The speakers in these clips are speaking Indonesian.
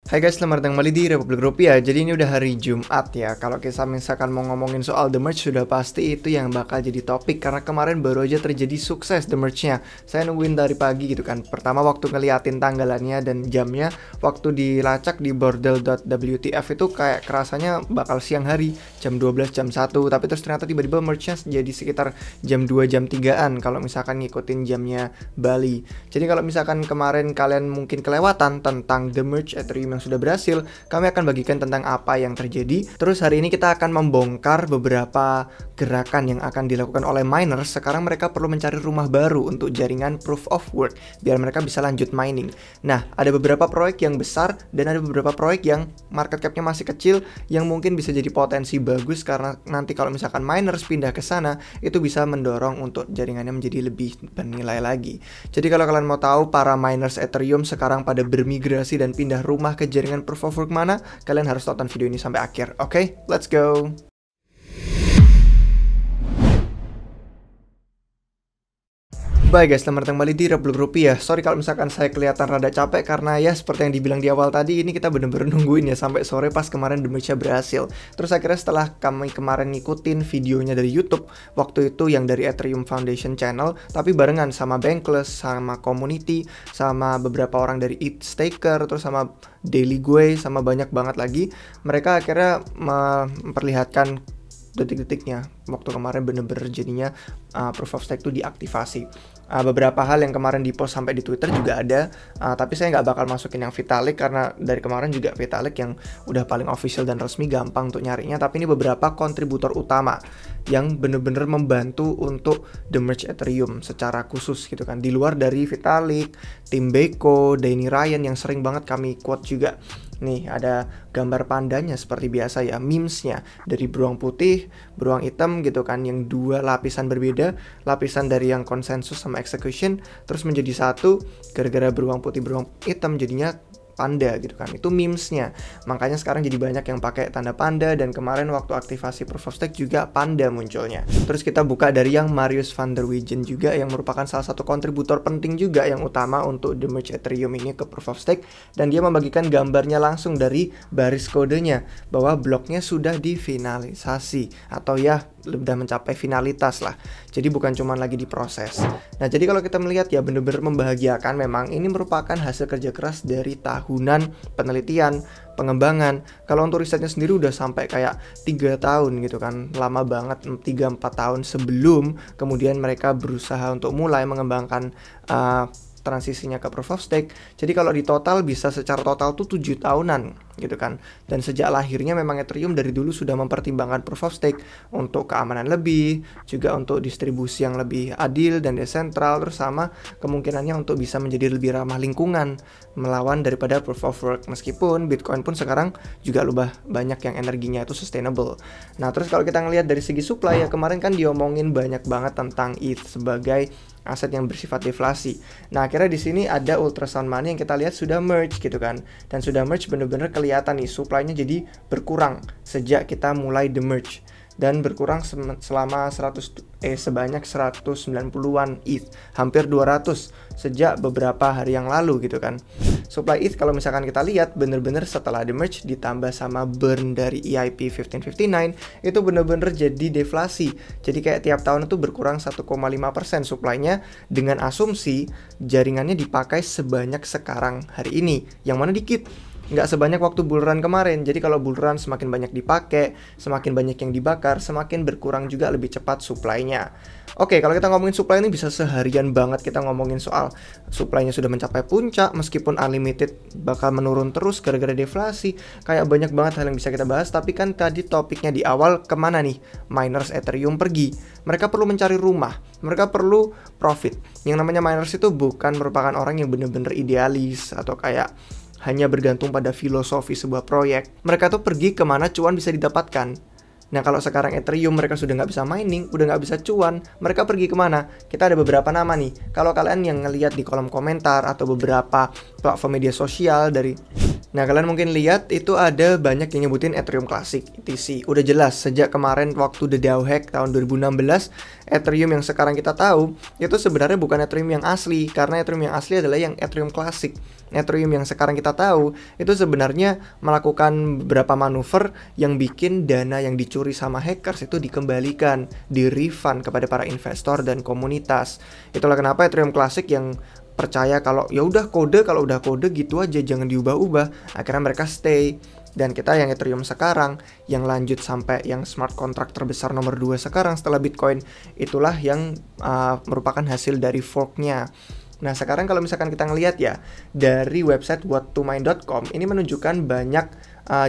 Hai guys, selamat datang kembali di Republik Rupiah. Jadi ini udah hari Jumat ya. Kalau kita misalkan mau ngomongin soal The Merge, sudah pasti itu yang bakal jadi topik. Karena kemarin baru aja terjadi sukses The Merge-nya. Saya nungguin dari pagi gitu kan. Pertama waktu ngeliatin tanggalannya dan jamnya, waktu dilacak di bordel.wtf itu kayak kerasanya bakal siang hari, jam 12, jam 1. Tapi terus ternyata tiba-tiba merge-nya jadi sekitar jam 2, jam 3-an kalau misalkan ngikutin jamnya Bali. Jadi kalau misalkan kemarin kalian mungkin kelewatan tentang The Merge Ethereum yang sudah berhasil, kami akan bagikan tentang apa yang terjadi. Terus hari ini kita akan membongkar beberapa gerakan yang akan dilakukan oleh miners. Sekarang mereka perlu mencari rumah baru untuk jaringan proof of work biar mereka bisa lanjut mining. Nah, ada beberapa proyek yang besar dan ada beberapa proyek yang market cap-nya masih kecil yang mungkin bisa jadi potensi bagus karena nanti kalau misalkan miners pindah ke sana itu bisa mendorong untuk jaringannya menjadi lebih bernilai lagi. Jadi kalau kalian mau tahu para miners Ethereum sekarang pada bermigrasi dan pindah rumah ke jaringan proof of work mana, kalian harus tonton video ini sampai akhir. Oke, let's go. Baik guys, selamat datang kembali di Republik Rupiah. Sorry kalau misalkan saya kelihatan rada capek karena ya seperti yang dibilang di awal tadi, ini kita bener-bener nungguin ya sampai sore pas kemarin The Merge berhasil. Terus akhirnya setelah kami kemarin ngikutin videonya dari YouTube, waktu itu yang dari Ethereum Foundation Channel, tapi barengan sama Bankless, sama Community, sama beberapa orang dari ETH Staker, terus sama Daily Gue, sama banyak banget lagi. Mereka akhirnya memperlihatkan detik-detiknya waktu kemarin bener-bener jadinya proof of stake itu diaktifasi. Beberapa hal yang kemarin dipost sampai di Twitter juga ada, tapi saya nggak bakal masukin yang Vitalik karena dari kemarin juga Vitalik yang udah paling official dan resmi gampang untuk nyarinya. Tapi ini beberapa kontributor utama yang bener-bener membantu untuk The Merge Ethereum secara khusus gitu kan. Di luar dari Vitalik, Tim Beko, Danny Ryan yang sering banget kami quote juga. Nih ada gambar pandanya seperti biasa ya, memesnya dari beruang putih, beruang hitam gitu kan, yang dua lapisan berbeda, lapisan dari yang konsensus sama execution terus menjadi satu gara-gara beruang putih beruang hitam jadinya panda gitu kan. Itu memesnya, makanya sekarang jadi banyak yang pakai tanda panda dan kemarin waktu aktivasi proof of stake juga panda munculnya. Terus kita buka dari yang Marius van der Wegen juga yang merupakan salah satu kontributor penting juga yang utama untuk The Merge Ethereum ini ke proof of stake, dan dia membagikan gambarnya langsung dari baris kodenya bahwa bloknya sudah difinalisasi atau ya sudah mencapai finalitas lah. Jadi bukan cuma lagi diproses. Nah, jadi kalau kita melihat ya benar-benar membahagiakan, memang ini merupakan hasil kerja keras dari tahunan penelitian, pengembangan. Kalau untuk risetnya sendiri udah sampai kayak 3 tahun gitu kan. Lama banget, 3-4 tahun sebelum kemudian mereka berusaha untuk mulai mengembangkan transisinya ke proof of stake. Jadi kalau di total bisa secara total tuh 7 tahunan gitu kan. Dan sejak lahirnya memang Ethereum dari dulu sudah mempertimbangkan proof of stake untuk keamanan lebih, juga untuk distribusi yang lebih adil dan desentral, terus sama kemungkinannya untuk bisa menjadi lebih ramah lingkungan melawan daripada proof of work. Meskipun Bitcoin pun sekarang juga lebih banyak yang energinya itu sustainable. Nah, terus kalau kita ngelihat dari segi supply ya, kemarin kan diomongin banyak banget tentang ETH sebagai aset yang bersifat deflasi. Nah, akhirnya di sini ada Ultrasound Money yang kita lihat sudah merge gitu kan. Dan sudah merge bener-bener kelihatan nih supply-nya jadi berkurang sejak kita mulai The Merge. Dan berkurang selama sebanyak 190-an ETH, hampir 200 sejak beberapa hari yang lalu gitu kan. Supply ETH kalau misalkan kita lihat bener-bener setelah The Merge ditambah sama burn dari EIP 1559 itu bener-bener jadi deflasi. Jadi kayak tiap tahun itu berkurang 1,5% supply-nya dengan asumsi jaringannya dipakai sebanyak sekarang hari ini, yang mana dikit. Nggak sebanyak waktu bull run kemarin. Jadi kalau bull run semakin banyak dipakai, semakin banyak yang dibakar, semakin berkurang juga lebih cepat supply-nya. Oke, kalau kita ngomongin supply ini bisa seharian banget kita ngomongin soal supply-nya sudah mencapai puncak, meskipun unlimited bakal menurun terus gara-gara deflasi. Kayak banyak banget hal yang bisa kita bahas, tapi kan tadi topiknya di awal kemana nih miners Ethereum pergi. Mereka perlu mencari rumah, mereka perlu profit. Yang namanya miners itu bukan merupakan orang yang bener-bener idealis atau kayak hanya bergantung pada filosofi sebuah proyek. Mereka tuh pergi kemana cuan bisa didapatkan. Nah, kalau sekarang Ethereum mereka sudah nggak bisa mining, udah nggak bisa cuan, mereka pergi kemana? Kita ada beberapa nama nih. Kalau kalian yang ngelihat di kolom komentar atau beberapa platform media sosial dari Nah, kalian mungkin lihat itu ada banyak yang nyebutin Ethereum Classic, ETC. Udah jelas sejak kemarin waktu The DAO Hack tahun 2016, Ethereum yang sekarang kita tahu itu sebenarnya bukan Ethereum yang asli, karena Ethereum yang asli adalah yang Ethereum Classic. Ethereum yang sekarang kita tahu itu sebenarnya melakukan beberapa manuver yang bikin dana yang dicuri sama hackers itu dikembalikan, di-refund kepada para investor dan komunitas. Itulah kenapa Ethereum Classic yang percaya kalau ya udah kode, kalau udah kode gitu aja, jangan diubah-ubah, akhirnya mereka stay. Dan kita yang Ethereum sekarang yang lanjut sampai yang smart contract terbesar nomor 2 sekarang setelah Bitcoin, itulah yang merupakan hasil dari forknya. Nah, sekarang kalau misalkan kita ngelihat ya dari website whattomine.com, ini menunjukkan banyak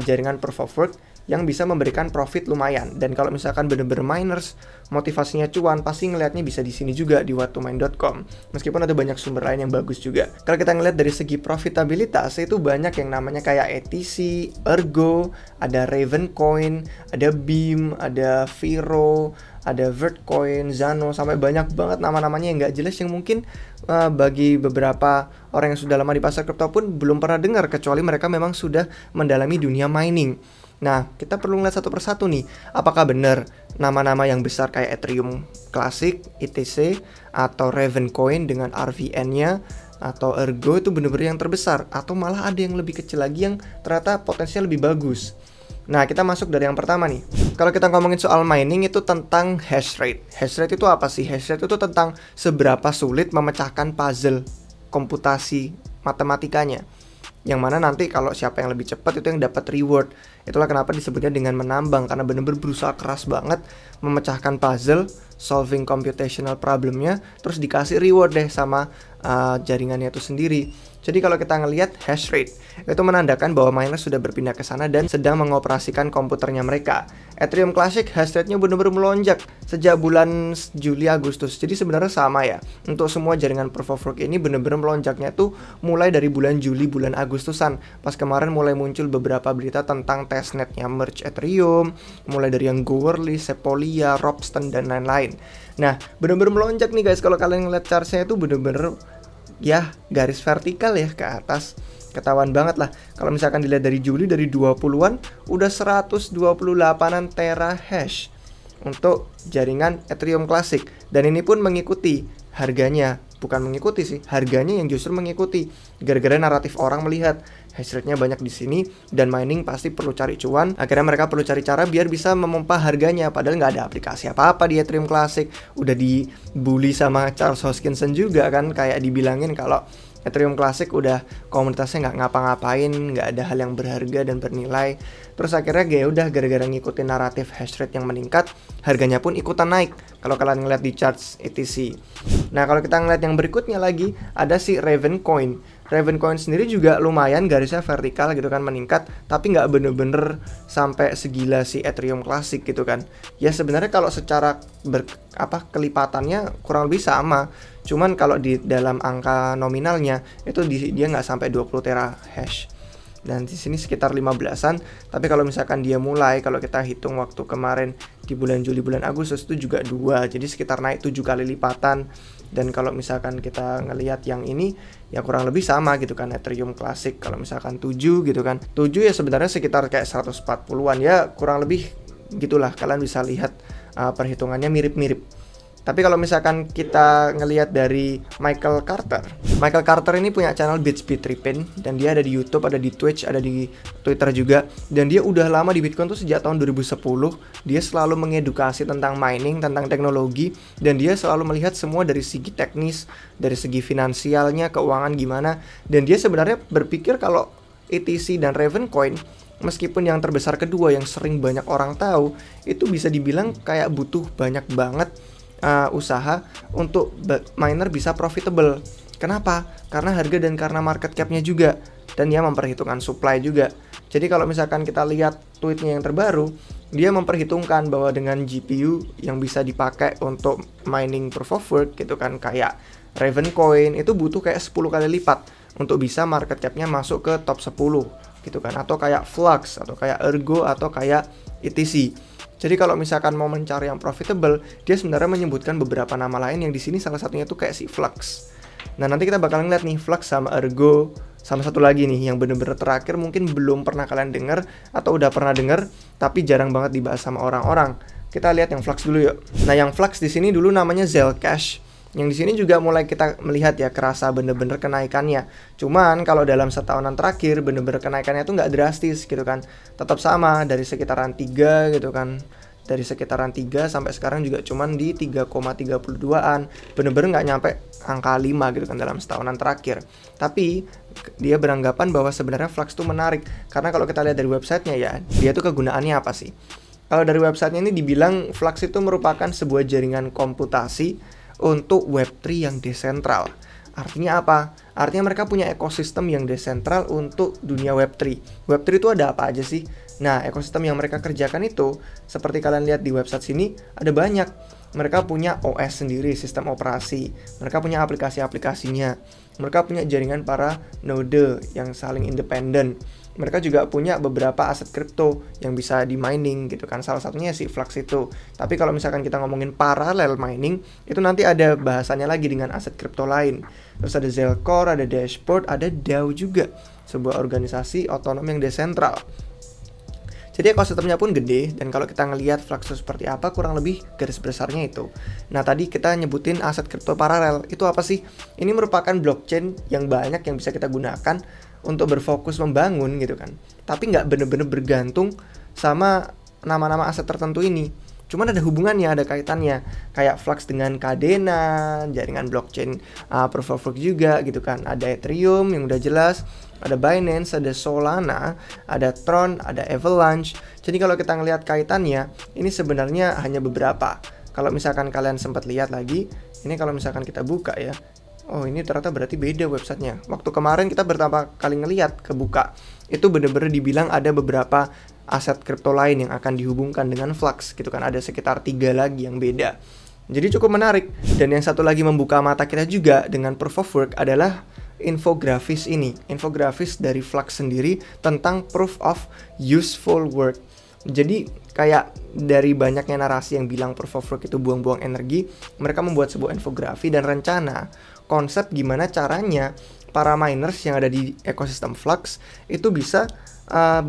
jaringan proof of work yang bisa memberikan profit lumayan. Dan kalau misalkan bener-bener miners motivasinya cuan, pasti ngelihatnya bisa di sini juga di whattomine.com. Meskipun ada banyak sumber lain yang bagus juga. Kalau kita ngelihat dari segi profitabilitas, itu banyak yang namanya kayak ETC, Ergo, ada Ravencoin, ada Beam, ada Vero, ada Vertcoin, Zano, sampai banyak banget nama-namanya yang nggak jelas yang mungkin bagi beberapa orang yang sudah lama di pasar kripto pun belum pernah dengar, kecuali mereka memang sudah mendalami dunia mining. Nah, kita perlu ngeliat satu persatu nih, apakah benar nama-nama yang besar kayak Ethereum Classic, ETC, atau Ravencoin dengan RVN-nya, atau Ergo itu benar-benar yang terbesar, atau malah ada yang lebih kecil lagi yang ternyata potensinya lebih bagus. Nah, kita masuk dari yang pertama nih. Kalau kita ngomongin soal mining itu tentang hash rate. Hash rate itu apa sih? Hash rate itu tentang seberapa sulit memecahkan puzzle komputasi matematikanya. Yang mana nanti kalau siapa yang lebih cepat itu yang dapat reward. Itulah kenapa disebutnya dengan menambang, karena benar-benar berusaha keras banget memecahkan puzzle, solving computational problemnya, terus dikasih reward deh sama jaringannya itu sendiri. Jadi kalau kita ngelihat hash rate, itu menandakan bahwa miner sudah berpindah ke sana dan sedang mengoperasikan komputernya mereka. Ethereum Classic hash rate-nya benar-benar melonjak sejak bulan Juli Agustus. Jadi sebenarnya sama ya. Untuk semua jaringan proof of work ini benar-benar melonjaknya tuh mulai dari bulan Juli, bulan Agustusan. Pas kemarin mulai muncul beberapa berita tentang testnetnya Merge Ethereum, mulai dari yang Goerli, Sepolia, Ropsten, dan lain-lain. Nah, benar-benar melonjak nih guys. Kalau kalian ngeliat chartnya itu benar-benar ya garis vertikal ya ke atas, ketahuan banget lah. Kalau misalkan dilihat dari Juli, dari 20-an udah 128-an tera hash untuk jaringan Ethereum Classic. Dan ini pun mengikuti harganya, bukan mengikuti sih, harganya yang justru mengikuti. Gara-gara naratif orang melihat hash rate-nya banyak di sini dan mining pasti perlu cari cuan. Akhirnya mereka perlu cari cara biar bisa memompa harganya. Padahal nggak ada aplikasi apa-apa di Ethereum Classic. Udah dibully sama Charles Hoskinson juga kan, kayak dibilangin kalau Ethereum Classic udah komunitasnya nggak ngapa-ngapain, nggak ada hal yang berharga dan bernilai. Terus akhirnya ya udah gara-gara ngikutin naratif hash rate yang meningkat, harganya pun ikutan naik. Kalau kalian ngeliat di charts ETC. Nah, kalau kita ngeliat yang berikutnya lagi, ada si Ravencoin. Ravencoin sendiri juga lumayan garisnya vertikal gitu kan, meningkat, tapi nggak bener-bener sampai segila si Ethereum Classic gitu kan. Ya sebenarnya kalau secara kelipatannya kurang lebih sama, cuman kalau di dalam angka nominalnya itu dia nggak sampai 20 tera hash. Dan di sini sekitar 15-an, tapi kalau misalkan dia mulai, kalau kita hitung waktu kemarin di bulan Juli, bulan Agustus itu juga 2, jadi sekitar naik 7 kali lipatan. Dan kalau misalkan kita ngelihat yang ini, ya kurang lebih sama gitu kan, Ethereum Classic kalau misalkan 7 gitu kan, 7 ya sebenarnya sekitar kayak 140-an ya, kurang lebih gitulah. Kalian bisa lihat perhitungannya mirip-mirip. Tapi kalau misalkan kita ngelihat dari Michael Carter ini punya channel Bits Bitripin, dan dia ada di YouTube, ada di Twitch, ada di Twitter juga. Dan dia udah lama di Bitcoin tuh sejak tahun 2010. Dia selalu mengedukasi tentang mining, tentang teknologi, dan dia selalu melihat semua dari segi teknis, dari segi finansialnya, keuangan gimana. Dan dia sebenarnya berpikir kalau ETC dan Ravencoin, meskipun yang terbesar kedua yang sering banyak orang tahu, itu bisa dibilang kayak butuh banyak banget usaha untuk miner bisa profitable. Kenapa? Karena harga dan karena market cap-nya juga. Dan dia memperhitungkan supply juga. Jadi kalau misalkan kita lihat tweetnya yang terbaru, dia memperhitungkan bahwa dengan GPU yang bisa dipakai untuk mining proof of work gitu kan, kayak Ravencoin itu butuh kayak 10 kali lipat untuk bisa market cap-nya masuk ke top 10 gitu kan, atau kayak Flux, atau kayak Ergo, atau kayak ETC. Jadi kalau misalkan mau mencari yang profitable, dia sebenarnya menyebutkan beberapa nama lain yang di sini salah satunya tuh kayak si Flux. Nah, nanti kita bakal ngeliat nih Flux sama Ergo Sama satu lagi nih yang bener-bener terakhir mungkin belum pernah kalian dengar atau udah pernah dengar tapi jarang banget dibahas sama orang-orang. Kita lihat yang Flux dulu yuk. Nah, yang Flux di sini dulu namanya Zcash. Yang di sini juga mulai kita melihat ya kerasa bener-bener kenaikannya. Cuman kalau dalam setahunan terakhir bener-bener kenaikannya tuh nggak drastis gitu kan. Tetap sama dari sekitaran 3 gitu kan. Dari sekitaran 3 sampai sekarang juga cuman di 3,32an. Bener-bener nggak nyampe angka 5 gitu kan dalam setahunan terakhir. Tapi dia beranggapan bahwa sebenarnya Flux tuh menarik. Karena kalau kita lihat dari websitenya ya, dia tuh kegunaannya apa sih? Kalau dari websitenya ini dibilang Flux itu merupakan sebuah jaringan komputasi untuk Web3 yang desentral. Artinya apa? Artinya mereka punya ekosistem yang desentral untuk dunia Web3. Web3 itu ada apa aja sih? Nah, ekosistem yang mereka kerjakan itu, seperti kalian lihat di website sini, ada banyak. Mereka punya OS sendiri, sistem operasi. Mereka punya aplikasi-aplikasinya. Mereka punya jaringan para node yang saling independen. Mereka juga punya beberapa aset kripto yang bisa di mining gitu kan. Salah satunya si Flux itu. Tapi kalau misalkan kita ngomongin paralel mining, itu nanti ada bahasannya lagi dengan aset kripto lain. Terus ada Zelcore, ada Dashboard, ada DAO juga. Sebuah organisasi otonom yang desentral. Jadi ekosistemnya pun gede, dan kalau kita ngelihat Flux seperti apa, kurang lebih garis besarnya itu. Nah, tadi kita nyebutin aset kripto paralel. Itu apa sih? Ini merupakan blockchain yang banyak yang bisa kita gunakan untuk berfokus membangun gitu kan. Tapi nggak bener-bener bergantung sama nama-nama aset tertentu ini. Cuman ada hubungannya, ada kaitannya. Kayak Flux dengan Kadena, jaringan blockchain Proof of Work juga gitu kan. Ada Ethereum yang udah jelas, ada Binance, ada Solana, ada Tron, ada Avalanche. Jadi kalau kita ngelihat kaitannya, ini sebenarnya hanya beberapa. Kalau misalkan kalian sempat lihat lagi, ini kalau misalkan kita buka ya, oh ini ternyata berarti beda websitenya. Waktu kemarin kita pertama kali ngelihat kebuka, itu bener-bener dibilang ada beberapa aset kripto lain yang akan dihubungkan dengan Flux gitu kan. Ada sekitar 3 lagi yang beda. Jadi cukup menarik. Dan yang satu lagi membuka mata kita juga dengan Proof of Work adalah infografis ini. Infografis dari Flux sendiri tentang Proof of Useful Work. Jadi kayak dari banyaknya narasi yang bilang Proof of Work itu buang-buang energi, mereka membuat sebuah infografi dan rencana konsep gimana caranya para miners yang ada di ekosistem Flux itu bisa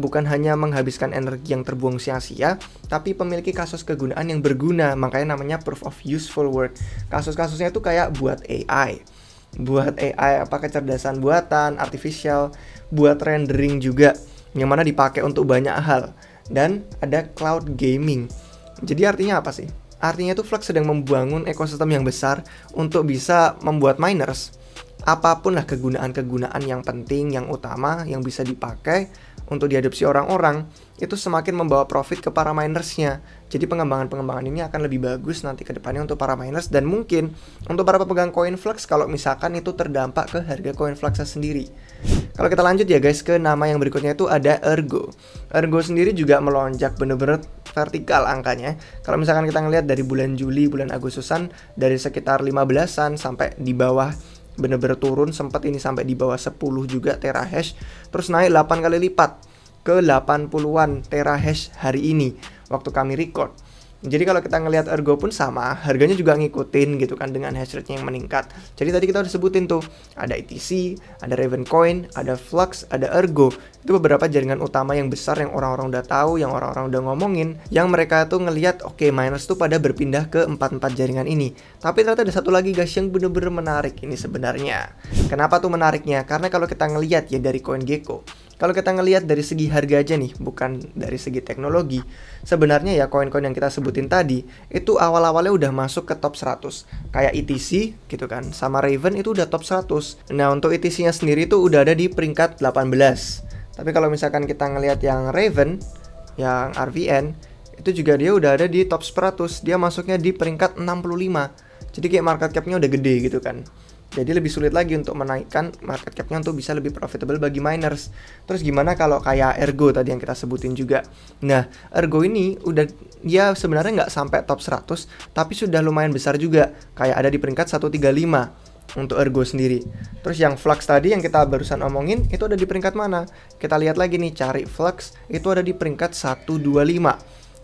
bukan hanya menghabiskan energi yang terbuang sia-sia, tapi memiliki kasus kegunaan yang berguna. Makanya namanya Proof of Useful Work. Kasus-kasusnya itu kayak buat AI, apa kecerdasan buatan, artificial, buat rendering juga, yang mana dipakai untuk banyak hal. Dan ada cloud gaming. Jadi artinya apa sih? Artinya itu Flux sedang membangun ekosistem yang besar untuk bisa membuat miners. Apapun lah kegunaan-kegunaan yang penting, yang utama, yang bisa dipakai untuk diadopsi orang-orang, itu semakin membawa profit ke para minersnya. Jadi pengembangan-pengembangan ini akan lebih bagus nanti ke depannya untuk para miners, dan mungkin untuk para pemegang koin Flux kalau misalkan itu terdampak ke harga koin Fluxnya sendiri. Kalau kita lanjut ya guys ke nama yang berikutnya itu ada Ergo. Ergo sendiri juga melonjak bener-bener vertikal angkanya. Kalau misalkan kita ngelihat dari bulan Juli, bulan Agustusan, dari sekitar 15-an sampai di bawah, bener-bener turun, sempat ini sampai di bawah 10 juga terahash, terus naik 8 kali lipat ke 80-an terahash hari ini waktu kami record. Jadi kalau kita ngelihat Ergo pun sama, harganya juga ngikutin gitu kan dengan hash rate-nya yang meningkat. Jadi tadi kita udah sebutin tuh, ada ETC, ada Ravencoin, ada Flux, ada Ergo. Itu beberapa jaringan utama yang besar yang orang-orang udah tahu, yang orang-orang udah ngomongin, yang mereka tuh ngelihat oke, miners tuh pada berpindah ke 4 jaringan ini. Tapi ternyata ada satu lagi guys yang bener-bener menarik ini sebenarnya. Kenapa tuh menariknya? Karena kalau kita ngelihat ya dari CoinGecko, kalau kita ngelihat dari segi harga aja nih, bukan dari segi teknologi, sebenarnya ya koin-koin yang kita sebutin tadi, itu awal-awalnya udah masuk ke top 100. Kayak ETC gitu kan, sama Raven itu udah top 100. Nah untuk ETC-nya sendiri itu udah ada di peringkat 18. Tapi kalau misalkan kita ngelihat yang Raven, yang RVN, itu juga dia udah ada di top 100. Dia masuknya di peringkat 65. Jadi kayak market cap-nya udah gede gitu kan. Jadi lebih sulit lagi untuk menaikkan market cap-nya untuk bisa lebih profitable bagi miners. Terus gimana kalau kayak Ergo tadi yang kita sebutin juga. Nah, Ergo ini udah, dia sebenarnya nggak sampai top 100, tapi sudah lumayan besar juga. Kayak ada di peringkat 135 untuk Ergo sendiri. Terus yang Flux tadi yang kita barusan omongin, itu ada di peringkat mana? Kita lihat lagi nih, cari Flux, itu ada di peringkat 125.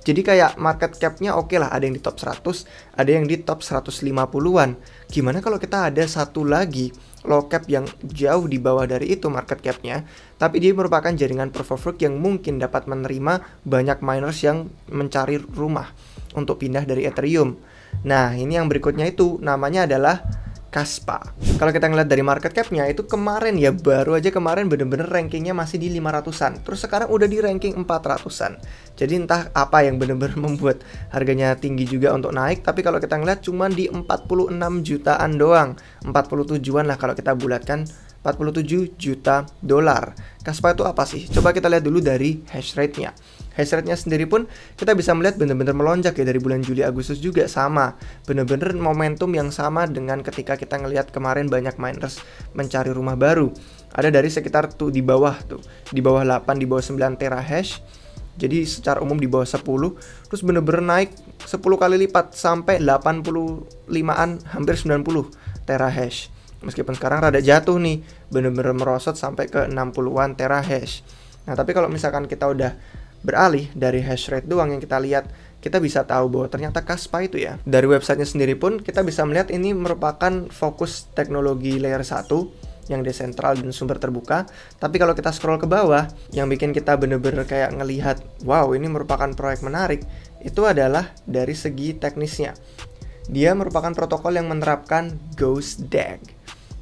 Jadi kayak market cap-nya oke lah, ada yang di top 100, ada yang di top 150-an. Gimana kalau kita ada satu lagi low cap yang jauh di bawah dari itu market cap-nya, tapi dia merupakan jaringan proof of work yang mungkin dapat menerima banyak miners yang mencari rumah untuk pindah dari Ethereum. Nah, ini yang berikutnya itu namanya adalah Kaspa. Kalau kita ngeliat dari market cap-nya itu kemarin ya, baru aja kemarin bener-bener rankingnya masih di 500-an. Terus sekarang udah di ranking 400-an. Jadi entah apa yang bener-bener membuat harganya tinggi juga untuk naik. Tapi kalau kita ngeliat cuman di 46 jutaan doang. 47-an lah kalau kita bulatkan, 47 juta dolar. Kaspa itu apa sih? Coba kita lihat dulu dari hash rate-nya. Hash rate-nya sendiri pun kita bisa melihat benar-benar melonjak ya dari bulan Juli Agustus juga sama. Benar-benar momentum yang sama dengan ketika kita ngelihat kemarin banyak miners mencari rumah baru. Ada dari sekitar tuh di bawah 8, di bawah 9 terahash. Jadi secara umum di bawah 10, terus benar-benar naik 10 kali lipat sampai 85-an, hampir 90 terahash. Meskipun sekarang rada jatuh nih, benar-benar merosot sampai ke 60-an terahash. Nah, tapi kalau misalkan kita udah beralih dari hash rate doang yang kita lihat, kita bisa tahu bahwa ternyata Kaspa itu ya, dari websitenya sendiri pun kita bisa melihat ini merupakan fokus teknologi layer 1 yang desentral dan sumber terbuka. Tapi kalau kita scroll ke bawah, yang bikin kita bener-bener kayak ngelihat, wow ini merupakan proyek menarik, itu adalah dari segi teknisnya. Dia merupakan protokol yang menerapkan Ghost DAG.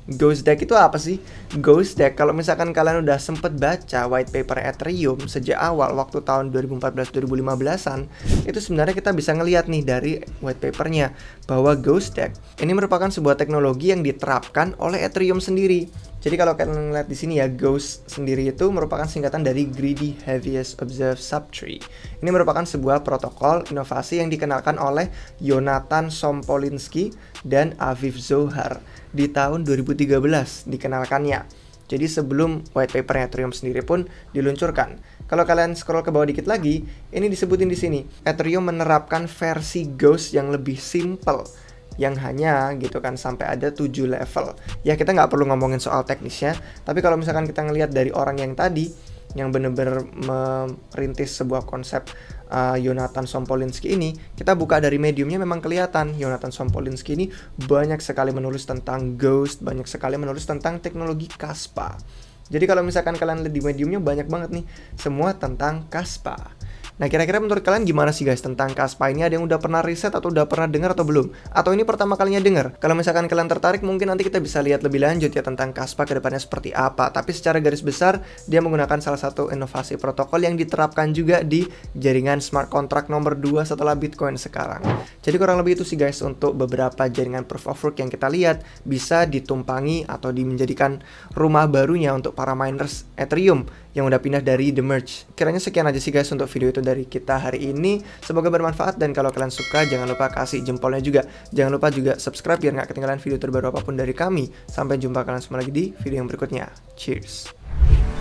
Ghost DAG itu apa sih? Ghost DAG, kalau misalkan kalian udah sempet baca white paper Ethereum sejak awal waktu tahun 2014-2015an, itu sebenarnya kita bisa ngelihat nih dari white papernya bahwa Ghost DAG ini merupakan sebuah teknologi yang diterapkan oleh Ethereum sendiri. Jadi kalau kalian ngeliat di sini ya, Ghost sendiri itu merupakan singkatan dari Greedy Heaviest Observed Subtree. Ini merupakan sebuah protokol inovasi yang dikenalkan oleh Yonatan Sompolinski dan Aviv Zohar di tahun 2013 dikenalkannya. Jadi sebelum white paper Ethereum sendiri pun diluncurkan. Kalau kalian scroll ke bawah dikit lagi, ini disebutin di sini. Ethereum menerapkan versi Ghost yang lebih simple, yang hanya gitu kan sampai ada 7 level. Ya kita nggak perlu ngomongin soal teknisnya, tapi kalau misalkan kita ngelihat dari orang yang tadi yang bener-bener merintis sebuah konsep Yonatan Sompolinski ini, kita buka dari mediumnya memang kelihatan Yonatan Sompolinski ini banyak sekali menulis tentang Ghost, banyak sekali menulis tentang teknologi Kaspa. Jadi kalau misalkan kalian lihat di mediumnya banyak banget nih semua tentang Kaspa. Nah, kira-kira menurut kalian gimana sih guys tentang Kaspa ini? Ada yang udah pernah riset atau udah pernah dengar atau belum? Atau ini pertama kalinya dengar? Kalau misalkan kalian tertarik, mungkin nanti kita bisa lihat lebih lanjut ya tentang Kaspa ke depannya seperti apa. Tapi secara garis besar, dia menggunakan salah satu inovasi protokol yang diterapkan juga di jaringan smart contract nomor 2 setelah Bitcoin sekarang. Jadi kurang lebih itu sih guys untuk beberapa jaringan proof of work yang kita lihat bisa ditumpangi atau menjadikan rumah barunya untuk para miners Ethereum yang udah pindah dari The Merge. Kiranya sekian aja sih guys untuk video itu dari kita hari ini. Semoga bermanfaat, dan kalau kalian suka jangan lupa kasih jempolnya juga. Jangan lupa juga subscribe biar nggak ketinggalan video terbaru apapun dari kami. Sampai jumpa kalian semua lagi di video yang berikutnya. Cheers.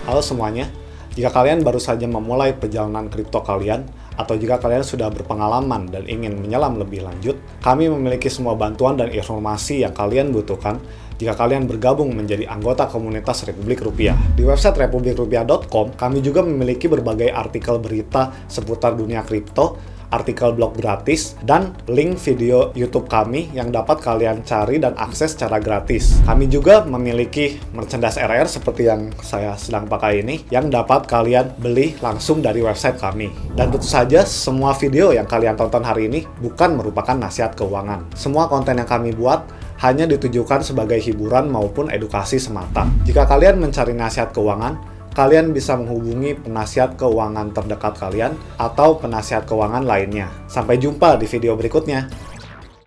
Halo semuanya, jika kalian baru saja memulai perjalanan kripto kalian, atau jika kalian sudah berpengalaman dan ingin menyelam lebih lanjut, kami memiliki semua bantuan dan informasi yang kalian butuhkan jika kalian bergabung menjadi anggota komunitas Republik Rupiah. Di website republikrupiah.com, kami juga memiliki berbagai artikel berita seputar dunia kripto, artikel blog gratis, dan link video YouTube kami yang dapat kalian cari dan akses secara gratis. Kami juga memiliki merchandise RR seperti yang saya sedang pakai ini, yang dapat kalian beli langsung dari website kami. Dan tentu saja, semua video yang kalian tonton hari ini bukan merupakan nasihat keuangan. Semua konten yang kami buat hanya ditujukan sebagai hiburan maupun edukasi semata. Jika kalian mencari nasihat keuangan, kalian bisa menghubungi penasihat keuangan terdekat kalian atau penasihat keuangan lainnya. Sampai jumpa di video berikutnya.